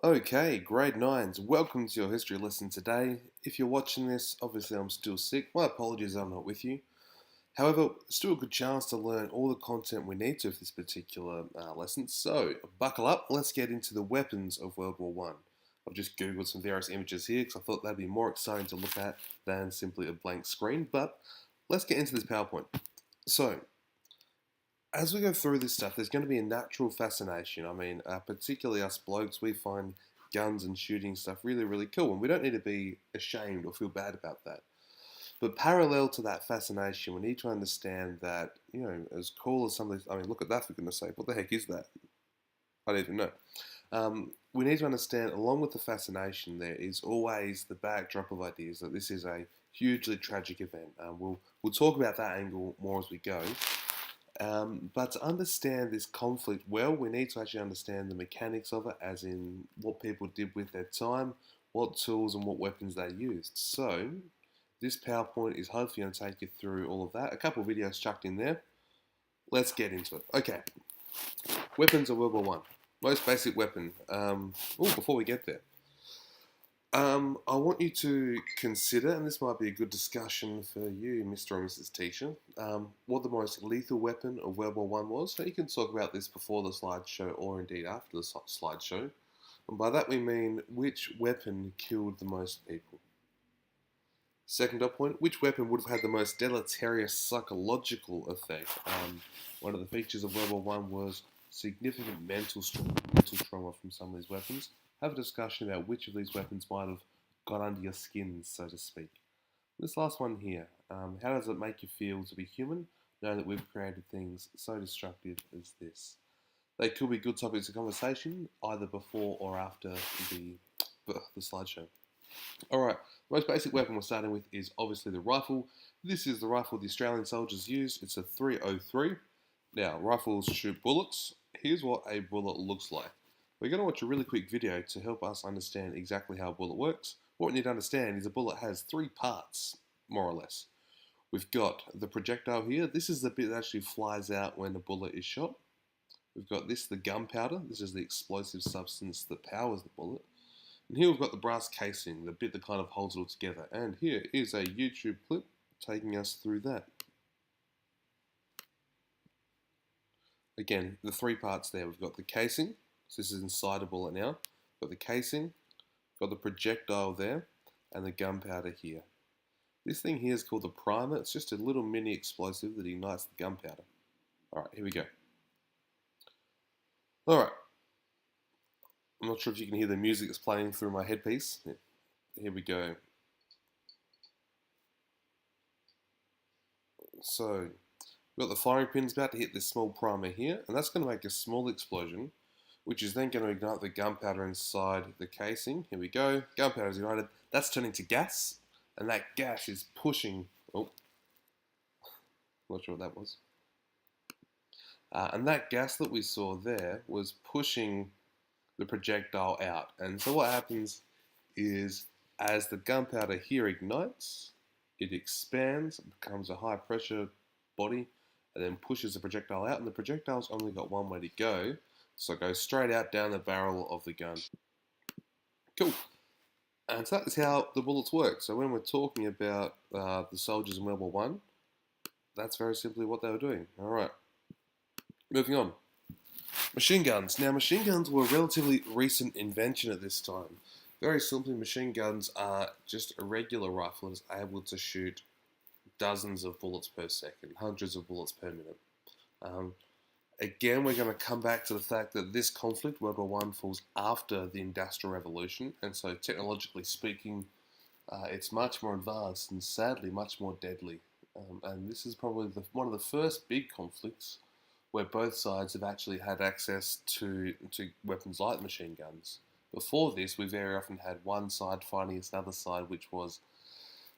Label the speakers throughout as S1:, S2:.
S1: Okay, grade 9s, welcome to your history lesson today. If you're watching this, obviously I'm still sick. My apologies I'm not with you. However, still a good chance to learn all the content we need to for this particular lesson. So, buckle up, let's get into the weapons of World War One. I've just googled some various images here because I thought that'd be more exciting to look at than simply a blank screen. But let's get into this PowerPoint. So, as we go through this stuff, there's going to be a natural fascination. I mean, particularly us blokes, we find guns and shooting stuff really, really cool, and we don't need to be ashamed or feel bad about that. But parallel to that fascination, we need to understand that, as cool as some of these, I mean, look at that for goodness sake, what the heck is that? I don't even know. We need to understand, along with the fascination, there is always the backdrop of ideas that this is a hugely tragic event. We'll talk about that angle more as we go. But to understand this conflict well, we need to actually understand the mechanics of it, as in what people did with their time, what tools and what weapons they used. So, this PowerPoint is hopefully going to take you through all of that. A couple of videos chucked in there. Let's get into it. Okay, weapons of World War One. Most basic weapon. Before we get there, I want you to consider, and this might be a good discussion for you, Mr. or Mrs. Teacher, what the most lethal weapon of World War One was. So you can talk about this before the slideshow or indeed after the slideshow. And by that we mean which weapon killed the most people. Second dot point, which weapon would have had the most deleterious psychological effect? One of the features of World War One was significant mental trauma from some of these weapons. Have a discussion about which of these weapons might have got under your skin, so to speak. This last one here, how does it make you feel to be human, knowing that we've created things so destructive as this? They could be good topics of conversation, either before or after the slideshow. Alright, most basic weapon we're starting with is obviously the rifle. This is the rifle the Australian soldiers used. It's a 303. Now, rifles shoot bullets. Here's what a bullet looks like. We're going to watch a really quick video to help us understand exactly how a bullet works. What we need to understand is a bullet has three parts, more or less. We've got the projectile here. This is the bit that actually flies out when a bullet is shot. We've got this, the gunpowder. This is the explosive substance that powers the bullet. And here we've got the brass casing, the bit that kind of holds it all together. And here is a YouTube clip taking us through that. Again, the three parts there. We've got the casing. So this is inside a bullet now. Got the casing, got the projectile there, and the gunpowder here. This thing here is called the primer. It's just a little mini explosive that ignites the gunpowder. Alright, here we go. Alright. I'm not sure if you can hear the music that's playing through my headpiece. Here we go. So, we've got the firing pins about to hit this small primer here, and that's going to make a small explosion, which is then going to ignite the gunpowder inside the casing. Here we go. Gunpowder is ignited. That's turning to gas, and that gas is pushing... Oh, not sure what that was. And that gas that we saw there was pushing the projectile out. And so what happens is, as the gunpowder here ignites, it expands, it becomes a high pressure body, and then pushes the projectile out, and the projectile's only got one way to go, so it goes straight out down the barrel of the gun. Cool. And so that is how the bullets work. So when we're talking about the soldiers in World War One, that's very simply what they were doing. Alright, moving on. Machine guns. Now, machine guns were a relatively recent invention at this time. Very simply, machine guns are just a regular rifle that is able to shoot dozens of bullets per second, hundreds of bullets per minute. Again, we're going to come back to the fact that this conflict, World War One, falls after the Industrial Revolution, and so technologically speaking, it's much more advanced and sadly much more deadly. And this is probably one of the first big conflicts where both sides have actually had access to weapons like machine guns. Before this, we very often had one side fighting against another side which was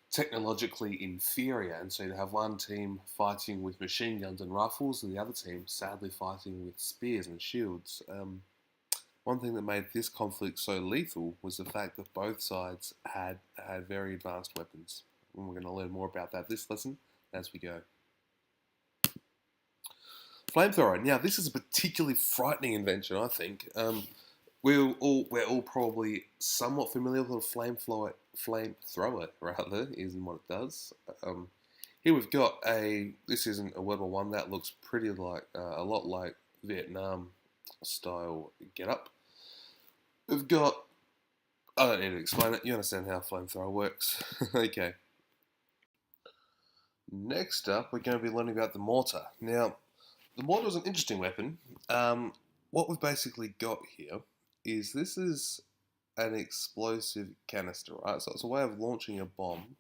S1: technologically inferior, and so you'd have one team fighting with machine guns and rifles and the other team sadly fighting with spears and shields. One thing that made this conflict so lethal was the fact that both sides had very advanced weapons. And we're going to learn more about that this lesson as we go. Flamethrower. Now, this is a particularly frightening invention, I think. we're all probably somewhat familiar with what a flamethrower rather is and what it does. Um, Here we've got this isn't a WW1, that looks pretty like, a lot like Vietnam style getup. We've got, I don't need to explain it, you understand how a flamethrower works. Okay. Next up, we're going to be learning about the mortar. Now, the mortar is an interesting weapon. What we've basically got here is this is an explosive canister, right? So it's a way of launching a bomb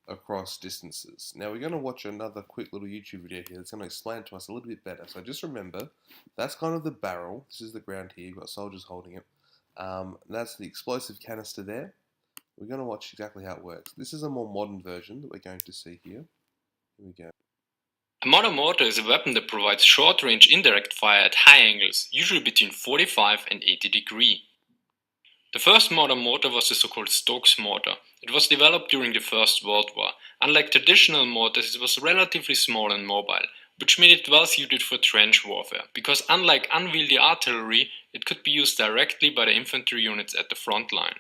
S1: across distances. Now we're going to watch another quick little YouTube video here that's going to explain to us a little bit better. So just remember, that's kind of the barrel. This is the ground here. You've got soldiers holding it. That's the explosive canister there. We're going to watch exactly how it works. This is a more modern version that we're going to see here. Here we go.
S2: A modern mortar is a weapon that provides short-range indirect fire at high angles, usually between 45 and 80 degrees. The first modern mortar was the so-called Stokes mortar. It was developed during the First World War. Unlike traditional mortars, it was relatively small and mobile, which made it well suited for trench warfare, because unlike unwieldy artillery, it could be used directly by the infantry units at the front line.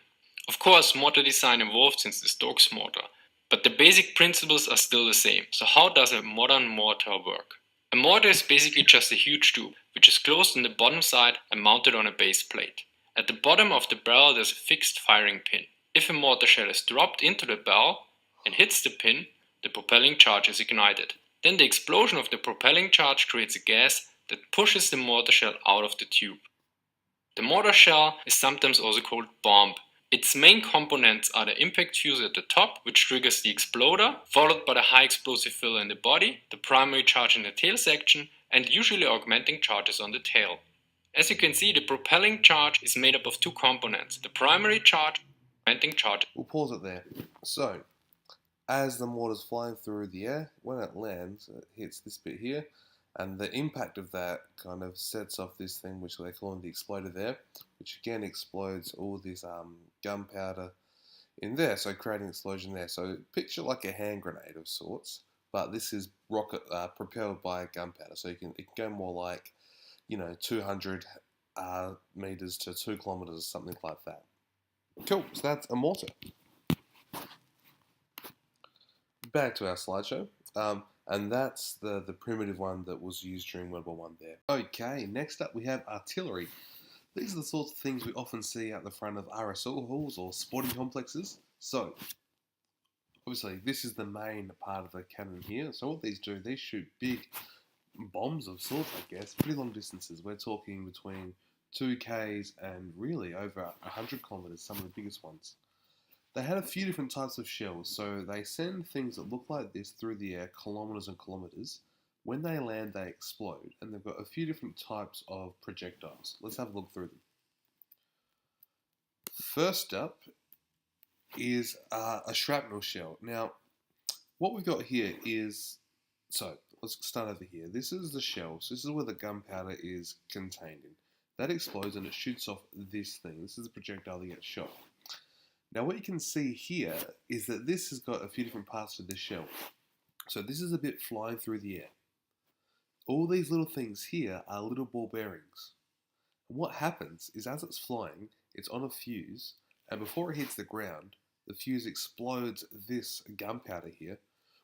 S2: Of course, mortar design evolved since the Stokes mortar, but the basic principles are still the same. So how does a modern mortar work? A mortar is basically just a huge tube, which is closed on the bottom side and mounted on a base plate. At the bottom of the barrel there's a fixed firing pin. If a mortar shell is dropped into the barrel and hits the pin, the propelling charge is ignited. Then the explosion of the propelling charge creates a gas that pushes the mortar shell out of the tube. The mortar shell is sometimes also called bomb. Its main components are the impact fuse at the top, which triggers the exploder, followed by the high explosive filler in the body, the primary charge in the tail section, and usually augmenting charges on the tail. As you can see, the propelling charge is made up of two components, the primary charge and augmenting charge.
S1: We'll pause it there. So, as the mortar's flying through the air, when it lands, it hits this bit here, and the impact of that kind of sets off this thing which they call the exploder there, which again explodes all this gunpowder in there, so creating an explosion there. So picture like a hand grenade of sorts, but this is rocket propelled by gunpowder, so it can go more like 200 meters to 2 kilometers, something like that. Cool. So that's a mortar. Back to our slideshow. And that's the primitive one that was used during World War One there. Okay, next up we have artillery. These are the sorts of things we often see out the front of RSL halls or sporting complexes. So, obviously, this is the main part of the cannon here. So what these do, they shoot big bombs of sorts, I guess, pretty long distances. We're talking between 2Ks and really over 100 kilometers, some of the biggest ones. They had a few different types of shells, so they send things that look like this through the air kilometers and kilometers. When they land, they explode, and they've got a few different types of projectiles. Let's have a look through them. First up is a shrapnel shell. Now, what we've got here is, so let's start over here. This is the shell, so this is where the gunpowder is contained in. That explodes and it shoots off this thing. This is the projectile that gets shot. Now what you can see here is that this has got a few different parts to this shell. So this is a bit flying through the air. All these little things here are little ball bearings. And what happens is as it's flying, it's on a fuse, and before it hits the ground, the fuse explodes this gunpowder here,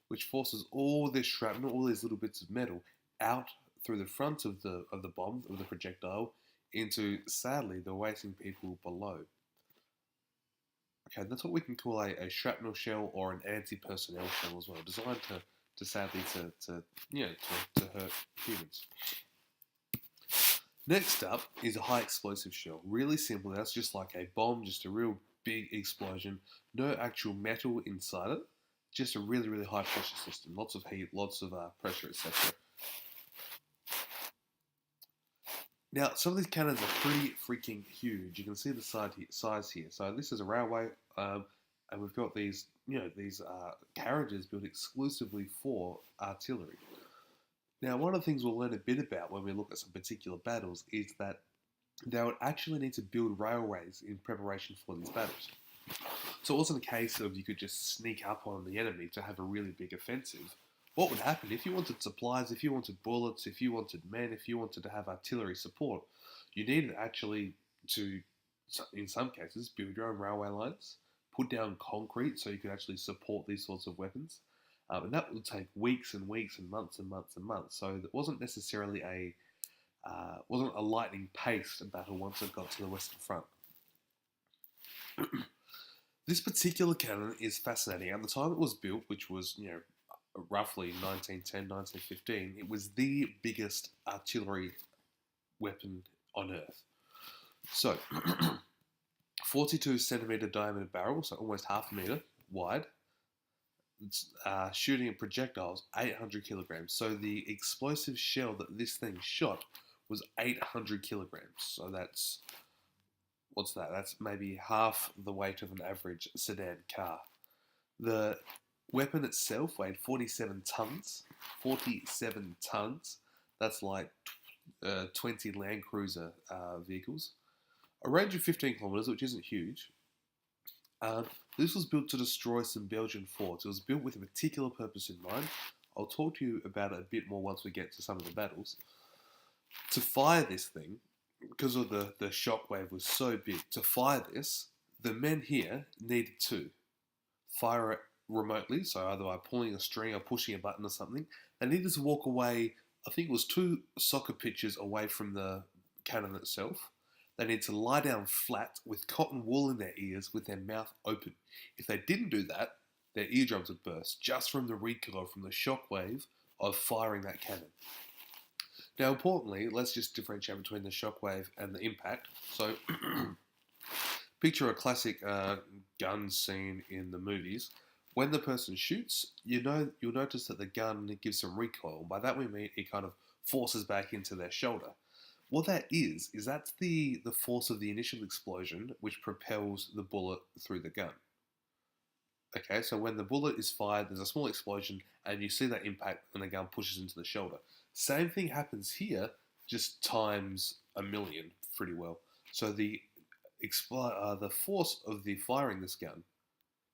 S1: which forces all this shrapnel, all these little bits of metal, out through the front of the bomb, of the projectile, into, sadly, the waiting people below. Okay, that's what we can call a shrapnel shell or an anti-personnel shell as well, designed to sadly to hurt humans. Next up is a high explosive shell. Really simple. That's just like a bomb, just a real big explosion. No actual metal inside it. Just a really, really high pressure system. Lots of heat, lots of pressure, etc. Now, some of these cannons are pretty freaking huge. You can see the size here. So this is a railway, and we've got these, these carriages built exclusively for artillery. Now, one of the things we'll learn a bit about when we look at some particular battles is that they would actually need to build railways in preparation for these battles. So it wasn't a case of you could just sneak up on the enemy to have a really big offensive. What would happen if you wanted supplies, if you wanted bullets, if you wanted men, if you wanted to have artillery support, you needed actually to in some cases, build your own railway lines, put down concrete so you could actually support these sorts of weapons. And that would take weeks and weeks and months and months and months. So it wasn't necessarily wasn't a lightning paced battle once it got to the Western Front. This particular cannon is fascinating. At the time it was built, which was roughly 1910, 1915, it was the biggest artillery weapon on Earth. So, 42 centimeter diameter barrel, so almost half a meter wide, shooting at projectiles 800 kilograms. So the explosive shell that this thing shot was 800 kilograms. So what's that? That's maybe half the weight of an average sedan car. The weapon itself weighed 47 tons. 47 tons. That's like 20 Land Cruiser vehicles. A range of 15 kilometers, which isn't huge. This was built to destroy some Belgian forts. It was built with a particular purpose in mind. I'll talk to you about it a bit more once we get to some of the battles. To fire this thing, because of the shockwave was so big, to fire this, the men here needed to fire it remotely, so either by pulling a string or pushing a button or something. They needed to walk away, I think it was 2 soccer pitches away from the cannon itself. They need to lie down flat with cotton wool in their ears with their mouth open. If they didn't do that, their eardrums would burst just from the recoil from the shockwave of firing that cannon. Now, importantly, let's just differentiate between the shockwave and the impact. So, picture a classic gun scene in the movies. When the person shoots, you'll notice that the gun gives some recoil. By that we mean it kind of forces back into their shoulder. What that is that's the force of the initial explosion which propels the bullet through the gun. Okay, so when the bullet is fired, there's a small explosion, and you see that impact when the gun pushes into the shoulder. Same thing happens here, just times a million, pretty well. So the force of the firing this gun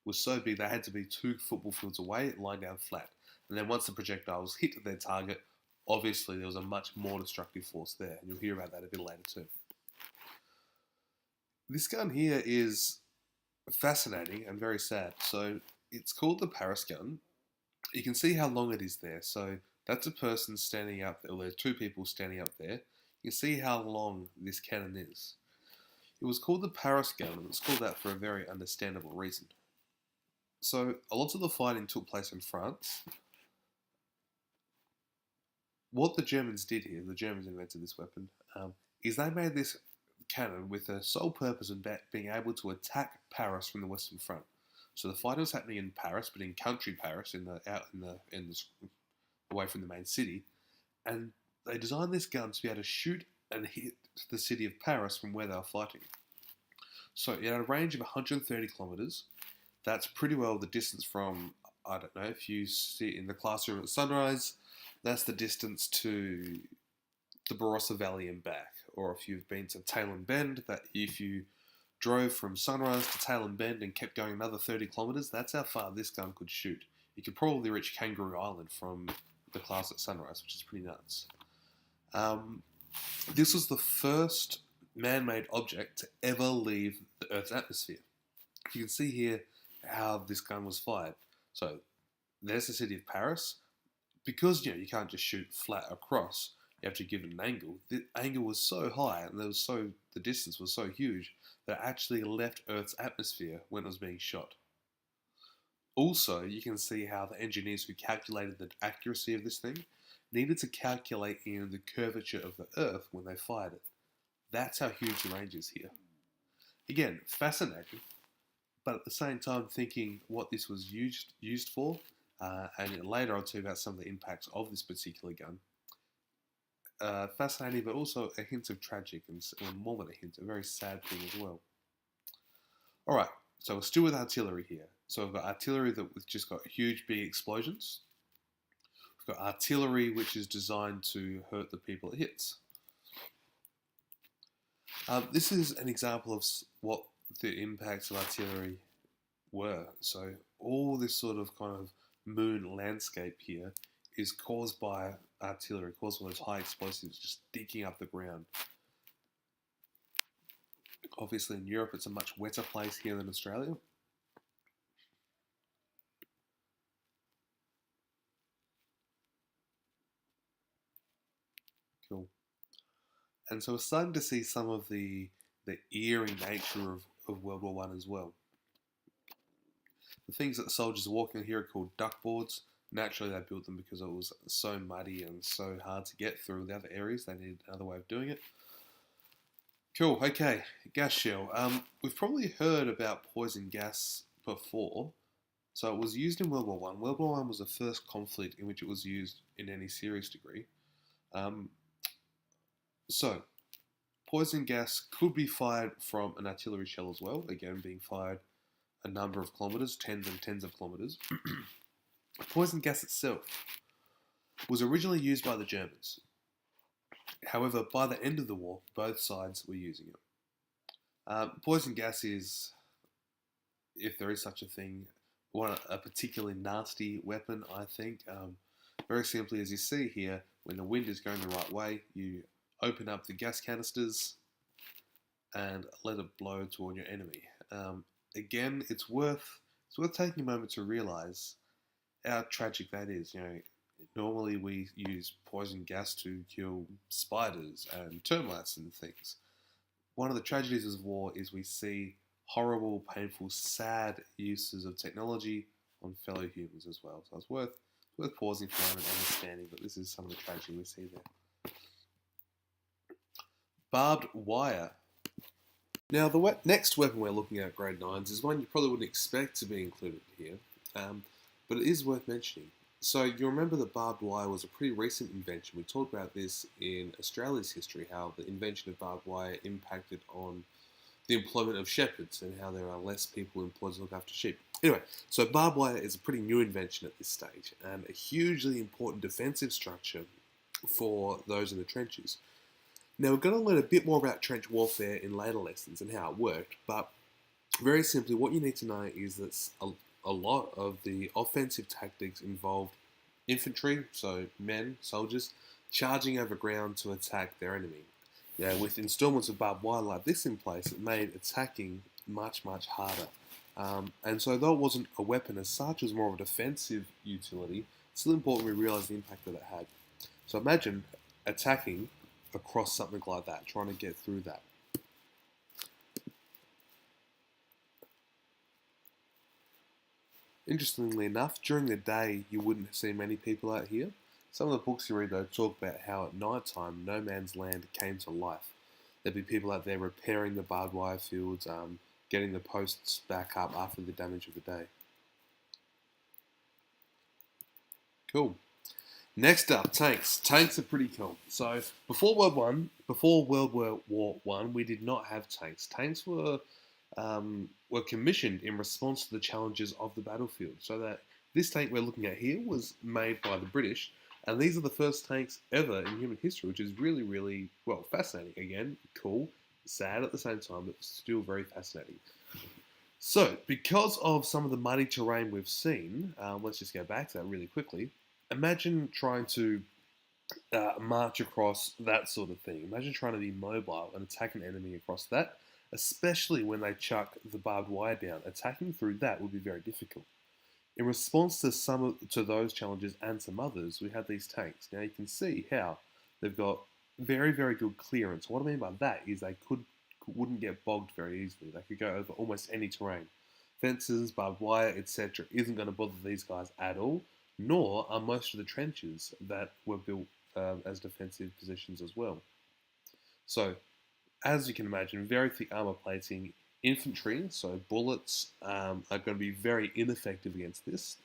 S1: was so big they had to be 2 football fields away, lying down flat. And then once the projectiles hit their target, obviously there was a much more destructive force there, and you'll hear about that a bit later too. This gun here is fascinating and very sad. So it's called the Paris gun. You can see how long it is there. So that's a person standing up there, or there's 2 people standing up there. You can see how long this cannon is. It was called the Paris gun, and it's called that for a very understandable reason. So a lot of the fighting took place in France. What the Germans did here, the Germans invented this weapon, is they made this cannon with the sole purpose of being able to attack Paris from the Western Front. So the fight was happening in Paris, but in country Paris, away from the main city, and they designed this gun to be able to shoot and hit the city of Paris from where they were fighting. So it had a range of 130 kilometers. That's pretty well the distance from, I don't know, if you sit in the classroom at sunrise, that's the distance to the Barossa Valley and back. Or if you've been to Tailem Bend, that if you drove from Sunrise to Tailem Bend and kept going another 30 kilometres, that's how far this gun could shoot. You could probably reach Kangaroo Island from the class at Sunrise, which is pretty nuts. This was the first man-made object to ever leave the Earth's atmosphere. You can see here how this gun was fired. So there's the city of Paris. Because you can't just shoot flat across, you have to give it an angle. The angle was so high and the distance was so huge that it actually left Earth's atmosphere when it was being shot. Also, you can see how the engineers who calculated the accuracy of this thing needed to calculate in the curvature of the Earth when they fired it. That's how huge the range is here. Again, fascinating, but at the same time thinking what this was used for, and later I'll tell you about some of the impacts of this particular gun. Fascinating, but also a hint of tragic, and more than a hint, a very sad thing as well. Alright, so we're still with artillery here. So we've got artillery that's just got huge big explosions. We've got artillery which is designed to hurt the people it hits. This is an example of what the impacts of artillery were. So all this sort of kind of moon landscape here is caused by artillery, caused by those high explosives just digging up the ground. Obviously in Europe it's a much wetter place here than Australia. Cool. And so we're starting to see some of the eerie nature of World War One as well. The things that the soldiers are walking on here are called duckboards. Naturally, they built them because it was so muddy and so hard to get through the other areas. They needed another way of doing it. Cool. Okay, gas shell. We've probably heard about poison gas before. So it was used in World War One. World War One was the first conflict in which it was used in any serious degree. Um, so poison gas could be fired from an artillery shell as well. Again, being fired a number of kilometres, tens and tens of kilometres. Poison gas itself was originally used by the Germans. However, by the end of the war, both sides were using it. Poison gas is, if there is such a thing, a particularly nasty weapon, I think. Very simply, as you see here, when the wind is going the right way, you open up the gas canisters and let it blow toward your enemy. Again, it's worth taking a moment to realise how tragic that is. Normally we use poison gas to kill spiders and termites and things. One of the tragedies of war is we see horrible, painful, sad uses of technology on fellow humans as well. So it's worth pausing for a moment and understanding that this is some of the tragedy we see there. Barbed wire. Now, the next weapon we're looking at, grade 9s, is one you probably wouldn't expect to be included here, but it is worth mentioning. So you remember that barbed wire was a pretty recent invention. We talked about this in Australia's history, how the invention of barbed wire impacted on the employment of shepherds and how there are less people employed to look after sheep. Anyway, so barbed wire is a pretty new invention at this stage and a hugely important defensive structure for those in the trenches. Now, we're going to learn a bit more about trench warfare in later lessons and how it worked, but very simply, what you need to know is that a lot of the offensive tactics involved infantry, so men, soldiers, charging over ground to attack their enemy. Now, with installments of barbed wire like this in place, it made attacking much, much harder. And so though it wasn't a weapon as such, it was more of a defensive utility, it's still important we realise the impact that it had. So imagine attacking across something like that, trying to get through that. Interestingly enough, during the day you wouldn't see many people out here. Some of the books you read though talk about how at night time no man's land came to life. There'd be people out there repairing the barbed wire fields, getting the posts back up after the damage of the day. Cool. Next up, tanks. Tanks are pretty cool. So before World War One, we did not have tanks. Tanks were commissioned in response to the challenges of the battlefield. So that this tank we're looking at here was made by the British, and these are the first tanks ever in human history, which is really, really, well, fascinating. Again, cool, sad at the same time, but still very fascinating. So, because of some of the muddy terrain we've seen, let's just go back to that really quickly. Imagine trying to march across that sort of thing. Imagine trying to be mobile and attack an enemy across that, especially when they chuck the barbed wire down. Attacking through that would be very difficult. In response to those challenges and some others, we have these tanks. Now you can see how they've got very, very good clearance. What I mean by that is they wouldn't get bogged very easily. They could go over almost any terrain. Fences, barbed wire, etc. isn't going to bother these guys at all, nor are most of the trenches that were built as defensive positions as well. So, as you can imagine, very thick armor plating. Infantry, so bullets, are going to be very ineffective against this.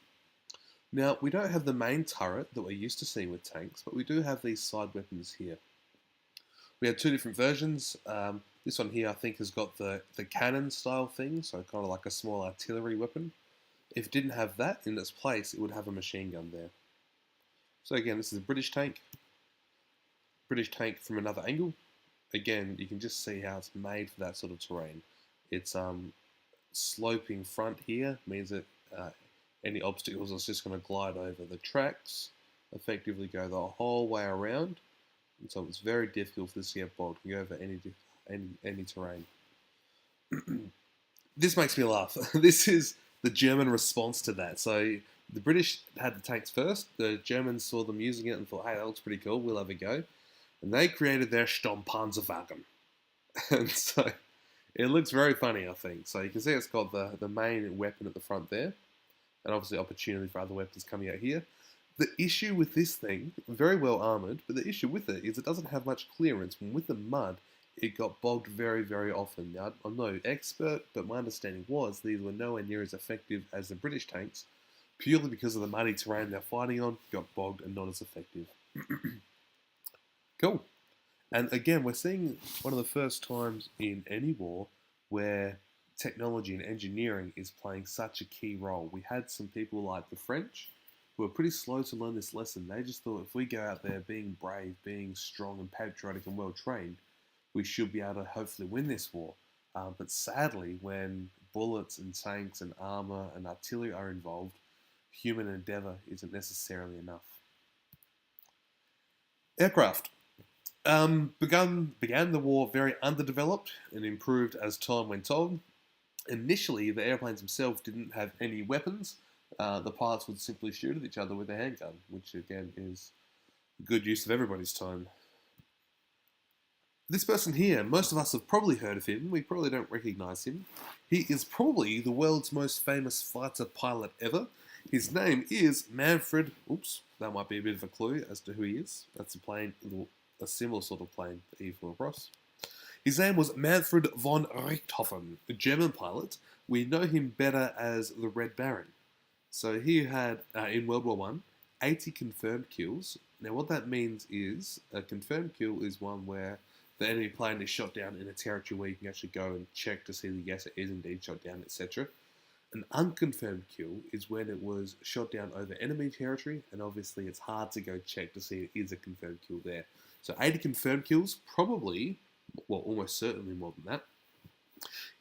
S1: Now, we don't have the main turret that we're used to seeing with tanks, but we do have these side weapons here. We have two different versions. This one here, I think, has got the cannon style thing, so kind of like a small artillery weapon. If it didn't have that in its place, it would have a machine gun there. So again, this is a British tank. British tank from another angle. Again, you can just see how it's made for that sort of terrain. It's sloping front here, means that any obstacles is just going to glide over the tracks, effectively go the whole way around, and so it's very difficult for this to get bogged. You can go over any terrain. This makes me laugh. This is the German response to that. So the British had the tanks first. The Germans saw them using it and thought, hey, that looks pretty cool. We'll have a go. And they created their Sturmpanzerwagen. And so it looks very funny, I think. So you can see it's got the main weapon at the front there. And obviously opportunity for other weapons coming out here. The issue with this thing, very well armoured, but the issue with it is it doesn't have much clearance. And with the mud, it got bogged very, very often. Now, I'm no expert, but my understanding was these were nowhere near as effective as the British tanks, purely because of the muddy terrain they're fighting on, got bogged and not as effective. Cool. And again, we're seeing one of the first times in any war where technology and engineering is playing such a key role. We had some people like the French who were pretty slow to learn this lesson. They just thought if we go out there being brave, being strong and patriotic and well trained, we should be able to hopefully win this war. But sadly, when bullets and tanks and armour and artillery are involved, human endeavour isn't necessarily enough. Aircraft. Began the war very underdeveloped and improved as time went on. Initially, the airplanes themselves didn't have any weapons. The pilots would simply shoot at each other with a handgun, which again is good use of everybody's time. This person here, most of us have probably heard of him. We probably don't recognise him. He is probably the world's most famous fighter pilot ever. His name is Manfred. Oops, that might be a bit of a clue as to who he is. That's a similar sort of plane that he flew across. His name was Manfred von Richthofen, a German pilot. We know him better as the Red Baron. So he had, in World War I, 80 confirmed kills. Now what that means is, a confirmed kill is one where the enemy plane is shot down in a territory where you can actually go and check to see that yes, it is indeed shot down, etc. An unconfirmed kill is when it was shot down over enemy territory, and obviously it's hard to go check to see it is a confirmed kill there. So 80 confirmed kills, probably, well, almost certainly more than that.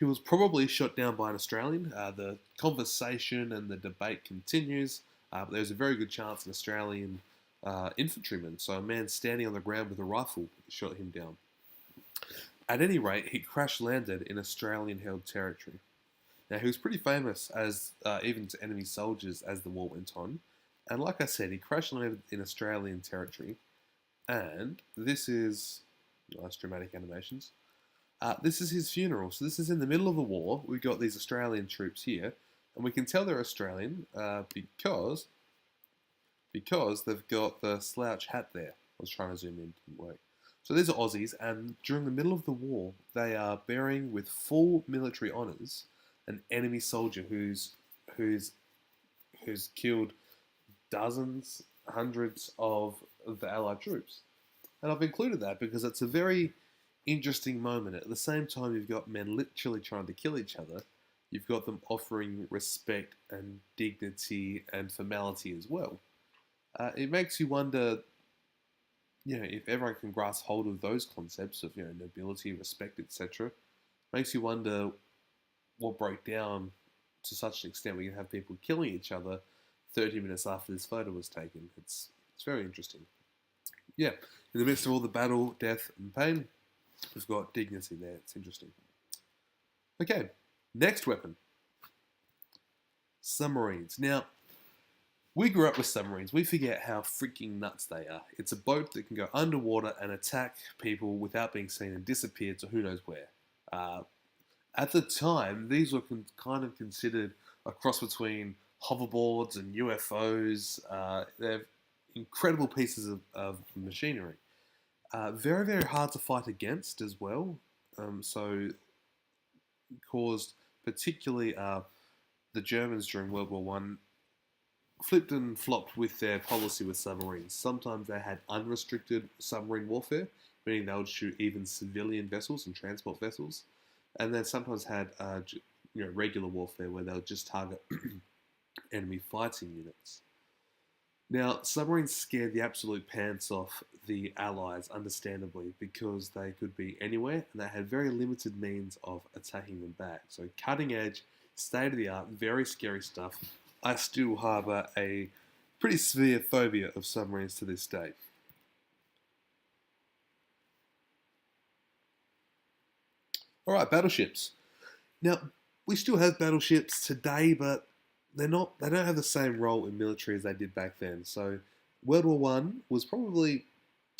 S1: He was probably shot down by an Australian. The conversation and the debate continues, but there's a very good chance an Australian infantryman, so a man standing on the ground with a rifle, shot him down. At any rate, he crash-landed in Australian-held territory. Now, he was pretty famous as even to enemy soldiers as the war went on. And like I said, he crash-landed in Australian territory. And this is... nice dramatic animations. This is his funeral. So this is in the middle of the war. We've got these Australian troops here. And we can tell they're Australian because they've got the slouch hat there. I was trying to zoom in, didn't work. So these are Aussies, and during the middle of the war, they are burying with full military honours an enemy soldier who's killed dozens, hundreds of the Allied troops. And I've included that because it's a very interesting moment. At the same time, you've got men literally trying to kill each other. You've got them offering respect and dignity and formality as well. It makes you wonder, if everyone can grasp hold of those concepts of, nobility, respect, etc., makes you wonder what broke down to such an extent we can have people killing each other 30 minutes after this photo was taken. It's very interesting. Yeah, in the midst of all the battle, death, and pain, we've got dignity there. It's interesting. Okay, next weapon. Submarines. Now, we grew up with submarines. We forget how freaking nuts they are. It's a boat that can go underwater and attack people without being seen and disappear to who knows where. At the time, these were kind of considered a cross between hoverboards and UFOs. They're incredible pieces of machinery. Very, very hard to fight against as well. So caused particularly the Germans during World War I flipped and flopped with their policy with submarines. Sometimes they had unrestricted submarine warfare, meaning they would shoot even civilian vessels and transport vessels. And then sometimes had regular warfare where they would just target enemy fighting units. Now, submarines scared the absolute pants off the Allies, understandably, because they could be anywhere and they had very limited means of attacking them back. So cutting edge, state-of-the-art, very scary stuff. I still harbour a pretty severe phobia of submarines to this day. Alright, battleships. Now, we still have battleships today, but they don't have the same role in military as they did back then. So World War One was probably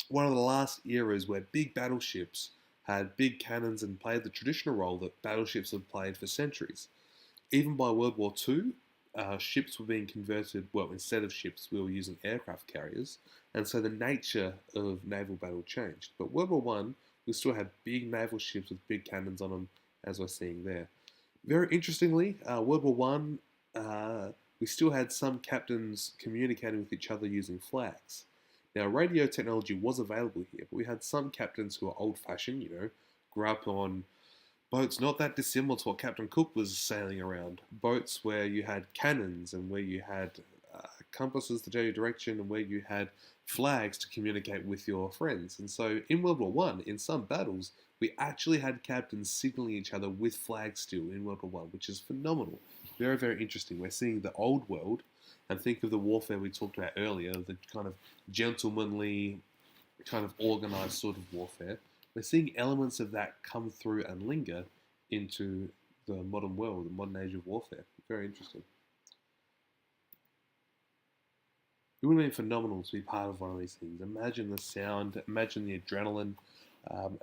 S1: one of the last eras where big battleships had big cannons and played the traditional role that battleships have played for centuries. Even by World War Two, ships were being converted. Well, instead of ships, we were using aircraft carriers, and so the nature of naval battle changed. But World War One, we still had big naval ships with big cannons on them, as we're seeing there. Very interestingly, World War One, we still had some captains communicating with each other using flags. Now, radio technology was available here, but we had some captains who were old-fashioned, grew up on boats not that dissimilar to what Captain Cook was sailing around. Boats where you had cannons and where you had compasses to tell you direction and where you had flags to communicate with your friends. And so in World War One, in some battles, we actually had captains signaling each other with flags still in World War One, which is phenomenal. Very, very interesting. We're seeing the old world, and think of the warfare we talked about earlier, the kind of gentlemanly, kind of organized sort of warfare. We're seeing elements of that come through and linger into the modern world, the modern age of warfare. Very interesting. It would have been phenomenal to be part of one of these things. Imagine the sound, imagine the adrenaline,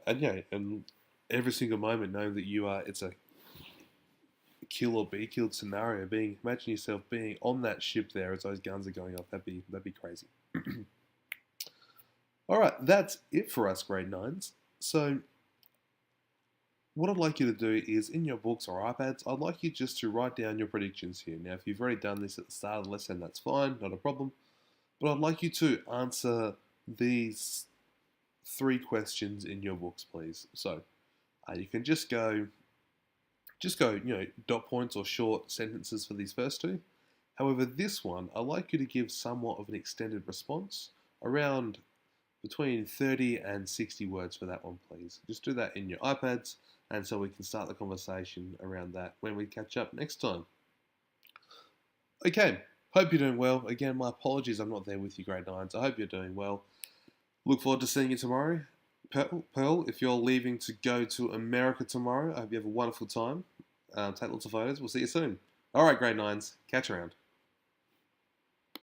S1: and every single moment knowing that it's a kill or be killed scenario. Imagine yourself being on that ship there as those guns are going off. That'd be crazy. All right, that's it for us, grade nines. So, what I'd like you to do is in your books or iPads, I'd like you just to write down your predictions here. Now, if you've already done this at the start of the lesson, that's fine, not a problem. But I'd like you to answer these three questions in your books, please. So, you can just go, dot points or short sentences for these first two. However, this one, I'd like you to give somewhat of an extended response, around between 30 and 60 words for that one, please. Just do that in your iPads, and so we can start the conversation around that when we catch up next time. Okay, hope you're doing well. Again, my apologies I'm not there with you, grade 9s. I hope you're doing well. Look forward to seeing you tomorrow. Pearl, if you're leaving to go to America tomorrow, I hope you have a wonderful time. Take lots of photos. We'll see you soon. All right, grade 9s. Catch you around.